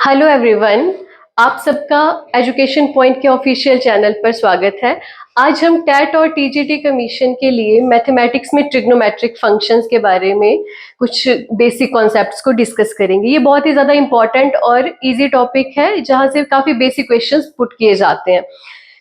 Hello everyone, आप सबका education point के ऑफिशियल चैनल पर स्वागत है। आज हम टैट और टीजीटी कमीशन के लिए मैथमेटिक्स में ट्रिग्नोमेट्रिक फंक्शंस के बारे में कुछ बेसिक कॉन्सेप्ट्स को डिस्कस करेंगे। ये बहुत ही ज़्यादा इंपॉर्टेंट और इजी टॉपिक है जहाँ से काफ़ी बेसिक क्वेश्चंस पुट किए जाते हैं।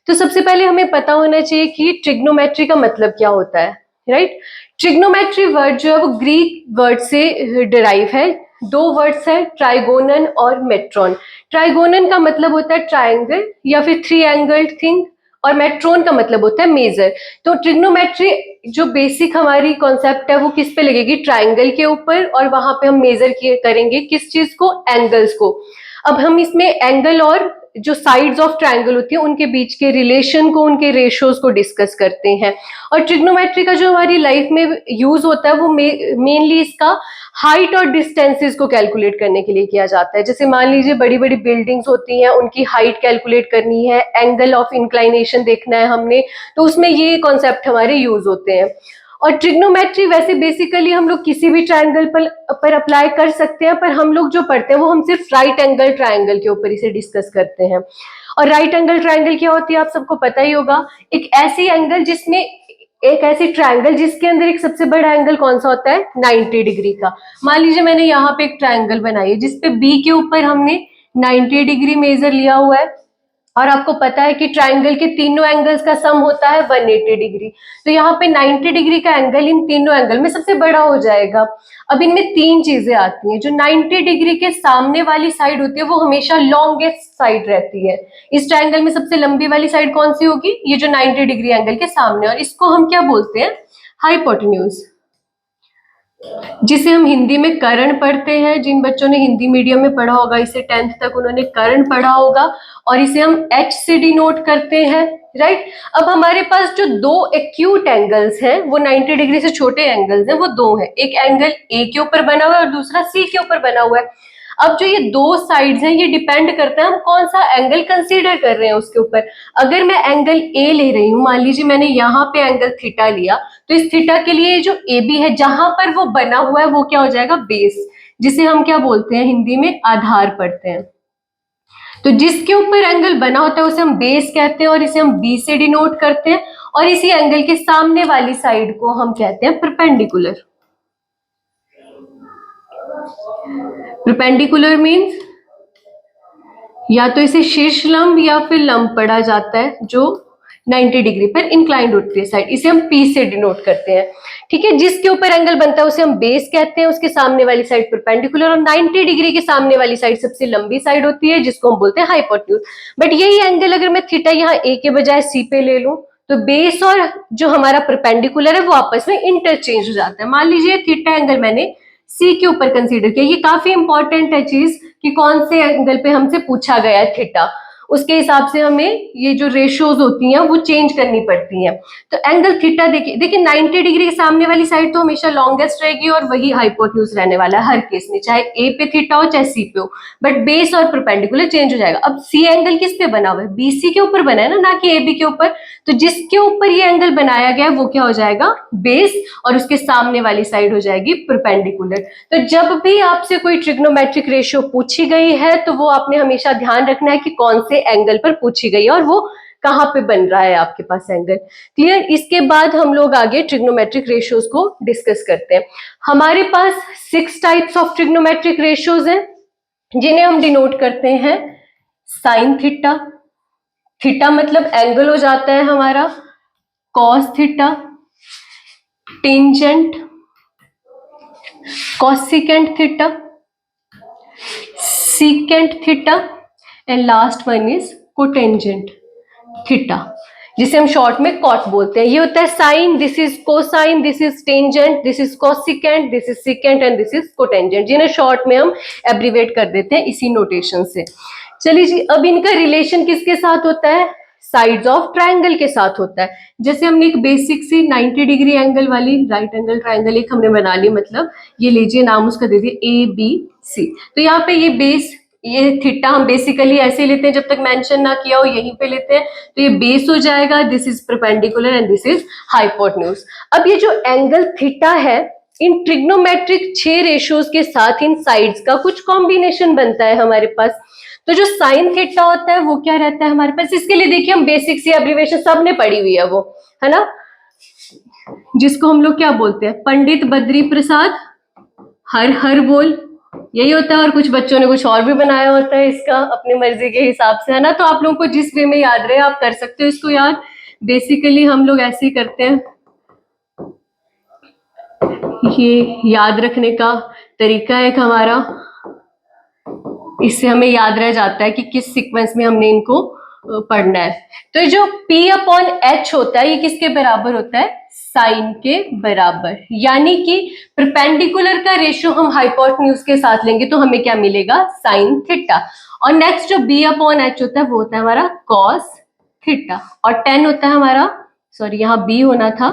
तो सबसे पहले हमें पता होना चाहिए कि ट्रिग्नोमेट्री का मतलब क्या होता है, राइट? ट्रिग्नोमेट्री वर्ड जो है वो ग्रीक वर्ड से डिराइव है। दो वर्ड्स है, ट्राइगोनन और मेट्रॉन। ट्राइगोनन का मतलब होता है ट्राइंगल या फिर थ्री एंगल्ड थिंग, और मेट्रोन का मतलब होता है मेजर। तो ट्रिग्नोमेट्री जो बेसिक हमारी कॉन्सेप्ट है वो किस पे लगेगी? ट्राइंगल के ऊपर, और वहां पे हम मेजर करेंगे किस चीज को? एंगल्स को। अब हम इसमें एंगल और जो साइड्स ऑफ ट्रायंगल होती है उनके बीच के रिलेशन को, उनके रेशियोज को डिस्कस करते हैं। और ट्रिग्नोमेट्री का जो हमारी लाइफ में यूज होता है वो मेनली इसका हाइट और डिस्टेंसेस को कैलकुलेट करने के लिए किया जाता है। जैसे मान लीजिए बड़ी बड़ी बिल्डिंग्स होती हैं, उनकी हाइट कैलकुलेट करनी है, एंगल ऑफ इंक्लाइनेशन देखना है हमने, तो उसमें ये कॉन्सेप्ट हमारे यूज होते हैं। और ट्रिग्नोमेट्री वैसे बेसिकली हम लोग किसी भी ट्रायंगल पर अप्लाई कर सकते हैं, पर हम लोग जो पढ़ते हैं वो हम सिर्फ राइट एंगल ट्रायंगल के ऊपर इसे डिस्कस करते हैं। और राइट एंगल ट्रायंगल क्या होती है आप सबको पता ही होगा। एक ऐसी एंगल जिसमें एक ऐसी ट्रायंगल जिसके अंदर एक सबसे बड़ा एंगल कौन सा होता है? 90 डिग्री का। मान लीजिए मैंने यहाँ पे एक ट्रायंगल बनाई है जिसपे बी के ऊपर हमने 90 डिग्री मेजर लिया हुआ है, और आपको पता है कि ट्रायंगल के तीनों एंगल्स का सम होता है 180 डिग्री। तो यहाँ पे 90 डिग्री का एंगल इन तीनों एंगल में सबसे बड़ा हो जाएगा। अब इनमें तीन चीजें आती हैं। जो 90 डिग्री के सामने वाली साइड होती है वो हमेशा लॉन्गेस्ट साइड रहती है। इस ट्रायंगल में सबसे लंबी वाली साइड कौन सी होगी? ये जो 90 डिग्री एंगल के सामने, और इसको हम क्या बोलते हैं? हाइपोटेन्यूज, जिसे हम हिंदी में कर्ण पढ़ते हैं। जिन बच्चों ने हिंदी मीडियम में पढ़ा होगा इसे 10th तक उन्होंने कर्ण पढ़ा होगा, और इसे हम H से डिनोट करते हैं, राइट? अब हमारे पास जो दो एक्यूट एंगल्स हैं वो 90 डिग्री से छोटे एंगल्स हैं, वो दो हैं। एक एंगल A के ऊपर बना हुआ है और दूसरा C के ऊपर बना हुआ है। अब जो ये दो साइड्स हैं ये डिपेंड करता है हम कौन सा एंगल कंसीडर कर रहे हैं उसके ऊपर। अगर मैं एंगल ए ले रही हूं, मान लीजिए मैंने यहाँ पे एंगल थीटा लिया, तो इस थीटा के लिए जो ए बी है जहां पर वो बना हुआ है वो क्या हो जाएगा? बेस, जिसे हम क्या बोलते हैं हिंदी में? आधार पढ़ते हैं। तो जिसके ऊपर एंगल बना होता है उसे हम बेस कहते हैं, और इसे हम बी से डिनोट करते हैं। और इसी एंगल के सामने वाली साइड को हम कहते हैं परपेंडिकुलर। परपेंडिकुलर मीन्स या तो इसे शीर्ष लंब या फिर लंब पढ़ा जाता है, जो 90 डिग्री पर इंक्लाइंड होती है साइड, इसे हम पी से डिनोट करते हैं। ठीक है, जिसके ऊपर एंगल बनता है उसे हम बेस कहते हैं, उसके सामने वाली साइड परपेंडिकुलर, और 90 डिग्री के सामने वाली साइड सबसे लंबी साइड होती है जिसको हम बोलते हैं हाइपोटेन्यूज। बट यही एंगल अगर मैं थीटा यहाँ ए के बजाय सी पे ले लूं तो बेस और जो हमारा परपेंडिकुलर है वो आपस में इंटरचेंज हो जाता है। मान लीजिए थीटा एंगल मैंने सी के ऊपर कंसीडर किया। ये काफी इंपॉर्टेंट है चीज कि कौन से एंगल पे हमसे पूछा गया है थीटा, उसके हिसाब से हमें ये जो रेशियोज होती हैं वो चेंज करनी पड़ती हैं। तो एंगल थीटा देखिए 90 डिग्री के सामने वाली साइड तो हमेशा लॉन्गेस्ट रहेगी और वही हाइपोटेन्यूज रहने वाला है हर केस में, चाहे ए पे थीटा हो चाहे सी पे हो। बट बेस और परपेंडिकुलर चेंज हो जाएगा। अब सी एंगल किस पे बना हुआ है? बीसी के ऊपर बना है ना कि ए बी के ऊपर। तो जिसके ऊपर ये एंगल बनाया गया है वो क्या हो जाएगा? बेस, और उसके सामने वाली साइड हो जाएगी परपेंडिकुलर। तो जब भी आपसे कोई ट्रिग्नोमेट्रिक रेशियो पूछी गई है तो वो आपने हमेशा ध्यान रखना है कि कौन से एंगल पर पूछी गई है और वो कहां पे बन रहा है आपके पास एंगल। क्लियर? इसके बाद हम लोग आगे ट्रिग्नोमेट्रिक रेशियोज को डिस्कस करते हैं। हमारे पास 6 टाइप्स ऑफ ट्रिग्नोमेट्रिक रेशियोज हैं जिन्हें हम डिनोट करते हैं साइन थीटा। थीटा मतलब एंगल हो जाता है हमारा, cos theta, tangent, cosecant theta, secant theta, and last one is cotangent theta, जिसे हम शॉर्ट में कॉट बोलते हैं। ये होता है sine, this is cosine, this is tangent, this is cosecant, this is secant and this is cotangent, जिन्हें short में हम एब्रीवेट कर देते हैं इसी नोटेशन से। चलिए जी, अब इनका रिलेशन किसके साथ होता है? साइड्स ऑफ ट्रायंगल के साथ होता है। जैसे हमने एक बेसिक सी 90 डिग्री एंगल वाली राइट एंगल ट्रायंगल एक हमने बना ली, मतलब ये लीजिए नाम उसका दे दिए ए बी सी। तो यहाँ पे ये बेस, ये थीटा हम बेसिकली ऐसे लेते हैं, जब तक मेंशन ना किया हो यहीं पे लेते हैं। तो ये बेस हो जाएगा, this is perpendicular and this is hypotenuse. अब ये जो एंगल थीटा है इन ट्रिग्नोमेट्रिक 6 रेशियोज के साथ इन साइड्स का कुछ कॉम्बिनेशन बनता है हमारे पास। तो जो साइन थीटा होता है वो क्या रहता है हमारे पास, इसके लिए देखिए हम बेसिक सी एब्रिविएशन सबने पढ़ी हुई है, वो है ना, जिसको हम लोग क्या बोलते हैं, पंडित बद्री प्रसाद हर हर बोल, यही होता है। और कुछ बच्चों ने कुछ और भी बनाया होता है इसका अपनी मर्जी के हिसाब से, है ना। तो आप लोगों को जिस वे में याद रहे आप कर सकते हो इसको याद। बेसिकली हम लोग ऐसे ही करते हैं, ये याद रखने का तरीका है एक हमारा, इससे हमें याद रह जाता है कि किस सीक्वेंस में हमने इनको पढ़ना है। तो जो P अपॉन H होता है ये किसके बराबर होता है, साइन के बराबर, यानी कि परपेंडिकुलर का रेशियो हम हाइपोटेन्यूज के साथ लेंगे तो हमें क्या मिलेगा, साइन थीटा। और नेक्स्ट जो B अपॉन H होता है वो होता है हमारा कॉस थीटा, और 10 होता है हमारा, सॉरी यहाँ B होना था,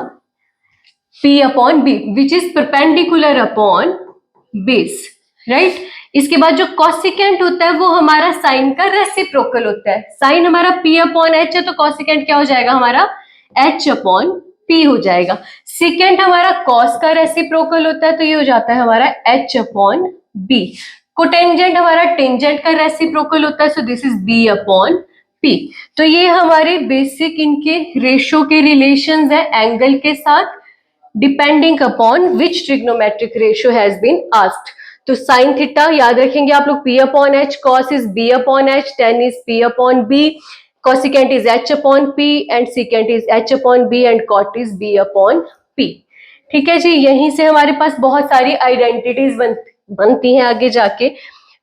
P upon B which is perpendicular upon base, right. इसके बाद जो कॉसिकेंट होता है वो हमारा साइन का रेसिप्रोकल होता है। साइन हमारा P अपॉन H है तो कॉसिकेंट क्या हो जाएगा हमारा, H अपॉन P हो जाएगा। सेकेंड हमारा कॉस का रेसिप्रोकल होता है तो ये हो जाता है हमारा H अपॉन B। कोटेंजेंट हमारा टेंजेंट का रेसिप्रोकल होता है so this is B upon P। तो ये हमारे बेसिक इनके रेशियो के रिलेशंस है एंगल के साथ, depending upon which trigonometric ratio has been asked. तो साइन थीटा याद रखेंगे आप लोग, P upon H, cos is B upon H, tan is P upon B, cosecant is H upon P and secant is H upon B and cot is B upon P। ठीक है जी, यहीं से हमारे पास बहुत सारी आइडेंटिटीज बनती हैं आगे जाके।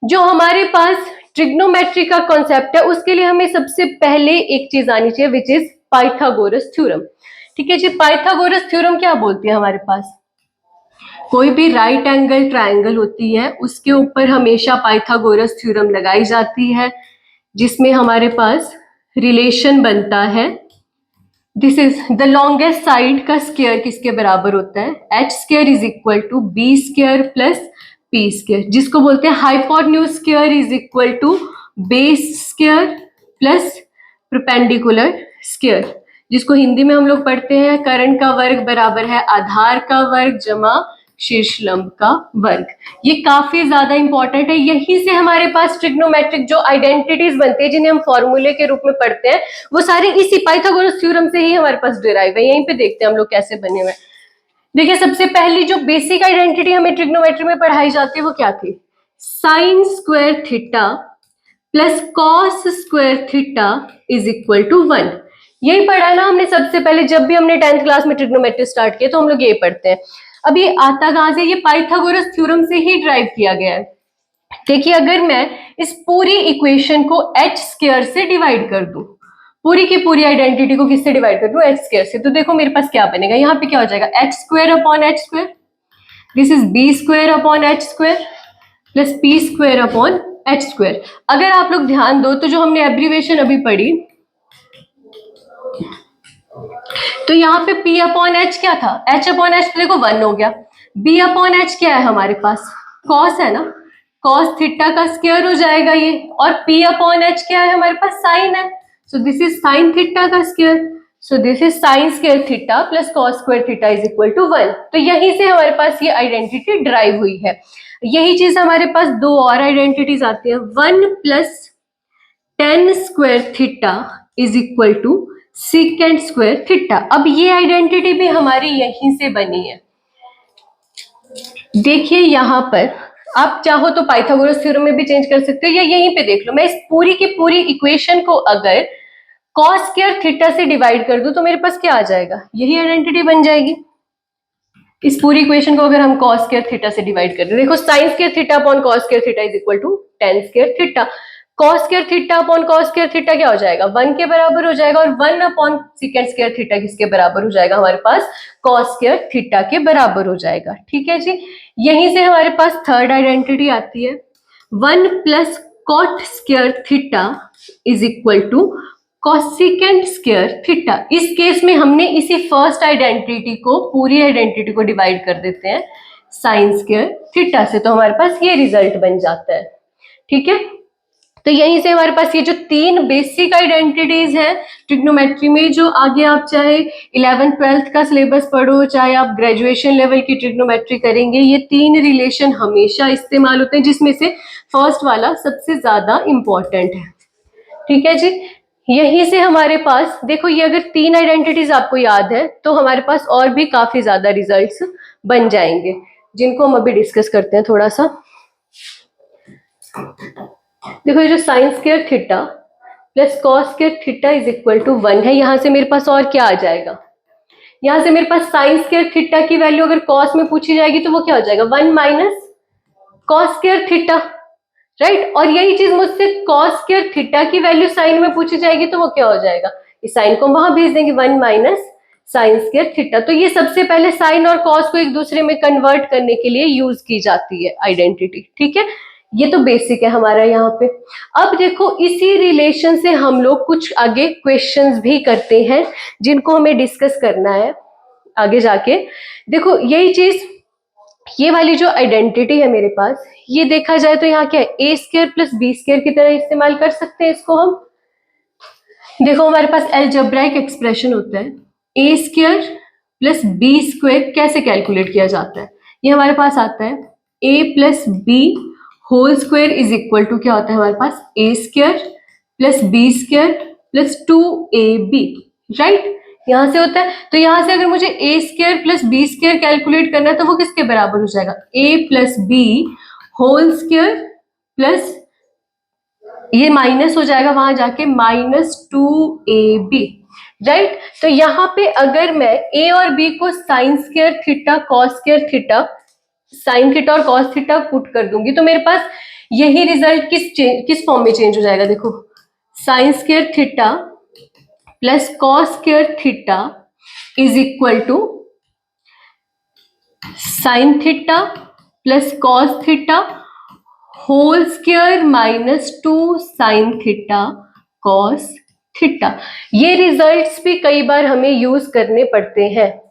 जो हमारे पास ट्रिग्नोमेट्री का कॉन्सेप्ट है उसके लिए हमें सबसे पहले एक चीज आनी चाहिए विच इज पाइथागोरस थ्योरम। ठीक है जी, पाइथागोरस थ्योरम क्या बोलती है हमारे पास, कोई भी राइट एंगल ट्रायंगल होती है उसके ऊपर हमेशा पाइथागोरस थ्योरम लगाई जाती है, जिसमें हमारे पास रिलेशन बनता है, this is the longest side का स्क्वायर किसके बराबर होता है, H square is equal to B square plus P square, जिसको बोलते हैं hypotenuse square is equal to base square plus perpendicular square, जिसको हिंदी में हम लोग पढ़ते हैं कर्ण का वर्ग बराबर है आधार का वर्ग जमा शीर्ष लंब का वर्ग। ये काफी ज्यादा इंपॉर्टेंट है, यहीं से हमारे पास ट्रिग्नोमेट्रिक जो आइडेंटिटीज बनती है जिन्हें हम फॉर्मूले के रूप में पढ़ते हैं वो सारे इसी पाइथागोरस थ्योरम से ही हमारे पास डिराइव है। यहीं पे देखते हैं हम लोग कैसे बने हुए। देखिए सबसे पहली जो बेसिक आइडेंटिटी हमें ट्रिग्नोमेट्री में पढ़ाई जाती है वो क्या थी, sine square theta plus cos square theta is equal to 1। यही पढ़ा ना हमने सबसे पहले, जब भी हमने 10th क्लास में ट्रिग्नोमेट्री स्टार्ट किया तो हम लोग ये पढ़ते हैं। अब ये आता कहां से, ये पाइथागोरस थ्योरम से ही ड्राइव किया गया है। देखिए अगर मैं इस पूरी इक्वेशन को h स्क्वायर से डिवाइड कर दूं, पूरी की पूरी आइडेंटिटी को किससे डिवाइड कर दूं, h स्क्वायर से, तो देखो मेरे पास क्या बनेगा, यहाँ पे क्या हो जाएगा, h square upon h square, this is b square upon h square plus p square upon h square. अगर आप लोग ध्यान दो तो जो हमने एब्रीवेशन अभी पढ़ी तो यहाँ पे P अपॉन H क्या था, H अपॉन H देखो 1 हो गया, B अपॉन H क्या है हमारे पास, कॉस है ना, कॉस थीटा का स्क्वायर हो जाएगा ये, और P अपॉन H क्या है हमारे पास, साइन है, so this is sine theta का square, so this is sine square theta plus cos square theta is equal to 1। तो यहीं से हमारे पास ये आइडेंटिटी ड्राइव हुई है। यही चीज हमारे पास दो और आइडेंटिटीज आती है, 1 plus tan square theta is equal to secant square theta. अब ये आइडेंटिटी भी हमारी यहीं से बनी है। देखिए यहां पर आप चाहो तो पाइथागोरस थ्योरम में भी चेंज कर सकते हो या यहीं पे देख लो, मैं इस पूरी की पूरी इक्वेशन को अगर कॉस स्क्वायर थीटा से डिवाइड कर दूं तो मेरे पास क्या आ जाएगा, यही आइडेंटिटी बन जाएगी। इस पूरी इक्वेशन को अगर हम कॉस स्क्वायर थीटा से डिवाइड कर दें, देखो sine square theta upon cos square theta is equal to tan square theta, cos square theta upon cos square theta क्या हो जाएगा, 1 के बराबर हो जाएगा, और 1 अपॉन सेकंड स्क्वायर थीटा किसके बराबर हो जाएगा हमारे पास, कॉस स्क्वायर थीटा के बराबर हो जाएगा। ठीक है जी, यहीं से हमारे पास थर्ड आइडेंटिटी आती है, 1 plus cot square theta is equal to cosecant square theta. इस केस में हमने इसी फर्स्ट आइडेंटिटी को, पूरी आइडेंटिटी को डिवाइड कर देते हैं साइन स्क्वायर थीटा से, तो हमारे पास ये रिजल्ट बन जाता है। ठीक है, तो यहीं से हमारे पास ये जो तीन बेसिक आइडेंटिटीज हैं ट्रिग्नोमेट्री में, जो आगे आप चाहे 11th-12th का सिलेबस पढ़ो, चाहे आप ग्रेजुएशन लेवल की ट्रिग्नोमेट्री करेंगे, ये तीन रिलेशन हमेशा इस्तेमाल होते हैं, जिसमें से फर्स्ट वाला सबसे ज्यादा इंपॉर्टेंट है। ठीक है जी। यहीं से हमारे पास देखो, ये अगर तीन आइडेंटिटीज आपको याद है तो हमारे पास और भी काफी ज्यादा रिजल्ट्स बन जाएंगे, जिनको हम अभी डिस्कस करते हैं थोड़ा सा। देखो, ये जो sine square theta plus cos square theta is equal to 1 है, यहां से मेरे पास और क्या आ जाएगा, यहां से मेरे पास साइन स्क्वायर थीटा की वैल्यू अगर कॉस में पूछी जाएगी तो वो क्या हो जाएगा, 1 minus cos square theta, right. और यही चीज मुझसे कॉस स्क्वायर थीटा की वैल्यू साइन में पूछी जाएगी तो वो क्या हो जाएगा, इस साइन को वहां भेज देंगे, 1 माइनस साइन स्क्वायर थीटा। तो ये सबसे पहले साइन और कॉस को एक दूसरे में कन्वर्ट करने के लिए यूज की जाती है आइडेंटिटी। ठीक है, ये तो बेसिक है हमारा यहाँ पे। अब देखो, इसी रिलेशन से हम लोग कुछ आगे क्वेश्चंस भी करते हैं, जिनको हमें डिस्कस करना है आगे जाके। देखो, यही चीज, ये वाली जो आइडेंटिटी है मेरे पास, ये देखा जाए तो यहाँ क्या है, A square plus B square की तरह इस्तेमाल कर सकते हैं इसको हम। देखो, हमारे पास अलजेब्राइक एक्सप्रेशन होता है, A square plus B square कैसे कैलकुलेट किया जाता है, ये हमारे पास आता है A plus B whole square is equal to क्या होता है हमारे पास, A square plus B square plus 2ab, right. यहां से होता है, तो यहां से अगर मुझे A square plus B square calculate करना है तो वो किसके बराबर हो जाएगा, A plus B whole square plus, ये माइनस हो जाएगा वहां जाके, -2ab, राइट। तो यहाँ पे अगर मैं ए और बी को sign square theta cos square theta, sine theta और कॉस थीटा पुट कर दूंगी तो मेरे पास यही रिजल्ट किस फॉर्म में चेंज हो जाएगा, देखो, sine square theta plus cos square theta is equal to sine theta plus cos theta whole square -2 sine theta cos theta. ये रिजल्ट्स भी कई बार हमें यूज करने पड़ते हैं,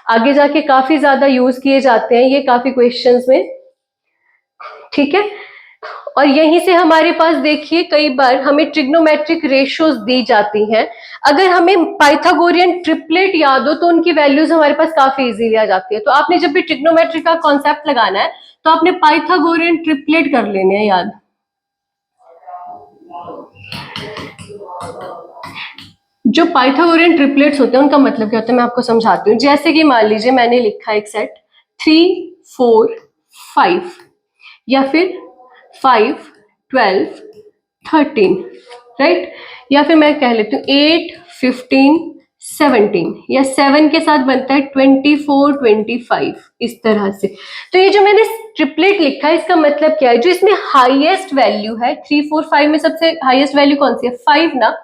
आगे जाके काफी ज्यादा यूज किए जाते हैं ये काफी क्वेश्चंस में। ठीक है, और यहीं से हमारे पास देखिए कई बार हमें ट्रिग्नोमेट्रिक रेशियोज दी जाती हैं, अगर हमें पाइथागोरियन ट्रिपलेट याद हो तो उनकी वैल्यूज हमारे पास काफी इजीली आ जाती है। तो आपने जब भी ट्रिग्नोमेट्रिक का कॉन्सेप्ट लगाना है तो आपने पाइथागोरियन ट्रिपलेट कर लेने हैं याद। जो पाइथागोरियन ट्रिपलेट्स होते हैं उनका मतलब क्या होता है मैं आपको समझाती हूँ। जैसे कि मान लीजिए मैंने लिखा एक सेट 3 4 5 या फिर 5 12 13, राइट, या फिर मैं कह लेती हूँ 8 15 17, या 7 के साथ बनता है 24 25, इस तरह से। तो ये जो मैंने ट्रिपलेट लिखा है इसका मतलब क्या है, जो इसमें हाईएस्ट वैल्यू है 3 4 5 में सबसे हाईएस्ट वैल्यू कौन सी है, 5 ना।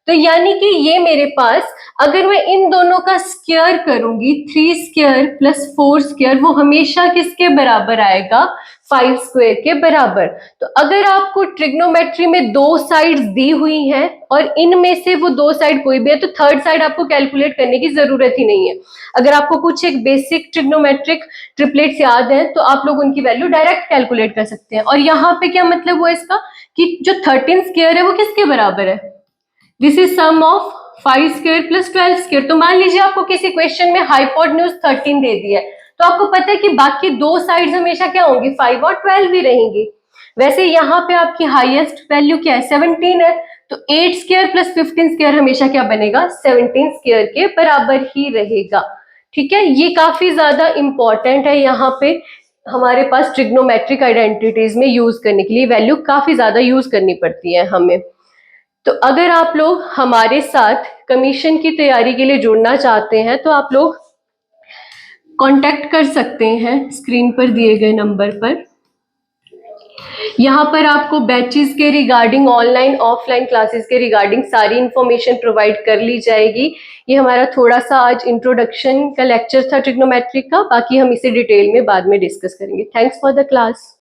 तो यानी कि ये मेरे पास अगर मैं इन दोनों का स्क्वायर करूंगी 3 स्क्वायर प्लस 4 स्क्वायर, वो हमेशा किसके बराबर आएगा, 5 स्क्वायर के बराबर। तो अगर आपको ट्रिग्नोमेट्री में दो साइड्स दी हुई हैं और इनमें से वो दो साइड कोई भी है तो थर्ड साइड आपको कैलकुलेट करने की जरूरत ही नहीं है। अगर आपको कुछ एक बेसिक ट्रिग्नोमेट्रिक ट्रिपलेट्स याद है तो आप लोग उनकी वैल्यू डायरेक्ट कैलकुलेट कर सकते हैं। और यहाँ पे क्या मतलब हुआ इसका कि जो 13 स्क्वायर है वो किसके बराबर है, this is sum of 5 square plus 12 square. तो मान लीजिए आपको किसी क्वेश्चन में हाइपोटेन्यूज 13 दे दिया है तो आपको पता है कि बाकी दो साइड्स हमेशा क्या होंगी, 5 और 12 भी रहेंगी। वैसे यहाँ पे आपकी हाईएस्ट वैल्यू क्या है, 17 है, तो 8 स्क्वायर प्लस 15 स्क्वायर हमेशा क्या बनेगा, 17 स्क्वायर के बराबर ही रहेगा। ठीक है, ये काफी ज्यादा इंपॉर्टेंट है, यहाँ पे हमारे पास ट्रिग्नोमेट्रिक आइडेंटिटीज में यूज करने के लिए वैल्यू काफी ज्यादा यूज करनी पड़ती है हमें। तो अगर आप लोग हमारे साथ कमीशन की तैयारी के लिए जुड़ना चाहते हैं तो आप लोग कांटेक्ट कर सकते हैं स्क्रीन पर दिए गए नंबर पर। यहाँ पर आपको बैचेस के रिगार्डिंग, ऑनलाइन ऑफलाइन क्लासेस के रिगार्डिंग सारी इंफॉर्मेशन प्रोवाइड कर ली जाएगी। ये हमारा थोड़ा सा आज इंट्रोडक्शन का लेक्चर था ट्रिग्नोमेट्रिक का, बाकी हम इसे डिटेल में बाद में डिस्कस करेंगे। Thanks for the class.